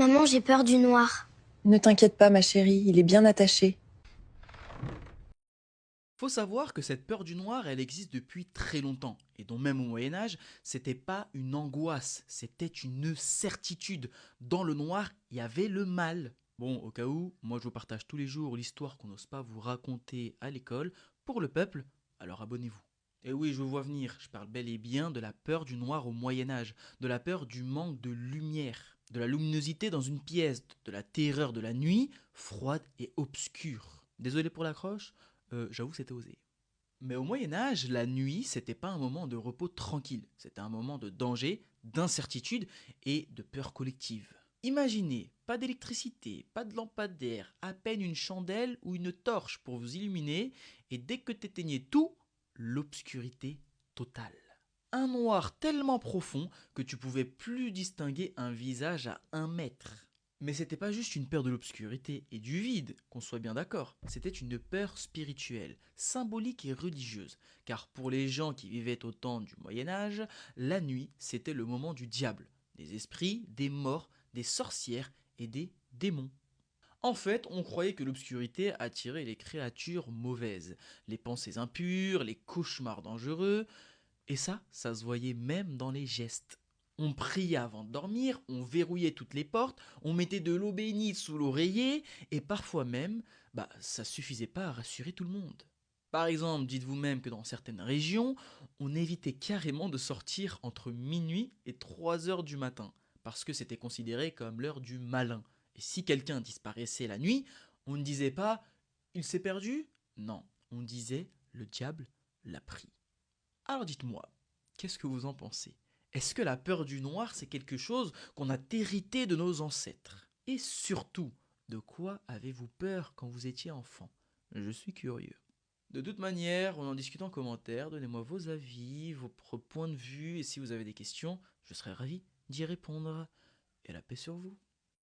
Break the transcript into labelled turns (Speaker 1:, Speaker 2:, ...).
Speaker 1: Maman, j'ai peur du noir.
Speaker 2: Ne t'inquiète pas, ma chérie, il est bien attaché.
Speaker 3: Faut savoir que cette peur du noir, elle existe depuis très longtemps, et dont même au Moyen Âge, c'était pas une angoisse, c'était une certitude. Dans le noir, il y avait le mal. Bon, au cas où, moi je vous partage tous les jours l'histoire qu'on n'ose pas vous raconter à l'école, pour le peuple, alors abonnez-vous. Et oui, je vous vois venir, je parle bel et bien de la peur du noir au Moyen Âge, de la peur du manque de lumière, de la luminosité dans une pièce, de la terreur de la nuit, froide et obscure. Désolé pour l'accroche, j'avoue que c'était osé. Mais au Moyen Âge, la nuit, c'était pas un moment de repos tranquille, c'était un moment de danger, d'incertitude et de peur collective. Imaginez, pas d'électricité, pas de lampadaire, à peine une chandelle ou une torche pour vous illuminer, et dès que t'éteignais tout, l'obscurité totale. Un noir tellement profond que tu pouvais plus distinguer un visage à 1 mètre. Mais c'était pas juste une peur de l'obscurité et du vide, qu'on soit bien d'accord. C'était une peur spirituelle, symbolique et religieuse. Car pour les gens qui vivaient au temps du Moyen Âge, la nuit, c'était le moment du diable. Des esprits, des morts, des sorcières et des démons. En fait, on croyait que l'obscurité attirait les créatures mauvaises, les pensées impures, les cauchemars dangereux, et ça se voyait même dans les gestes. On priait avant de dormir, on verrouillait toutes les portes, on mettait de l'eau bénite sous l'oreiller, et parfois même, ça suffisait pas à rassurer tout le monde. Par exemple, dites-vous même que dans certaines régions, on évitait carrément de sortir entre minuit et 3 heures du matin, parce que c'était considéré comme l'heure du malin. Et si quelqu'un disparaissait la nuit, on ne disait pas il s'est perdu. Non, on disait le diable l'a pris. Alors dites-moi, qu'est-ce que vous en pensez? Est-ce que la peur du noir, c'est quelque chose qu'on a hérité de nos ancêtres? Et surtout, de quoi avez-vous peur quand vous étiez enfant? Je suis curieux. De toute manière, on en discute en commentaire, donnez-moi vos avis, vos points de vue, et si vous avez des questions, je serai ravi d'y répondre. Et la paix sur vous.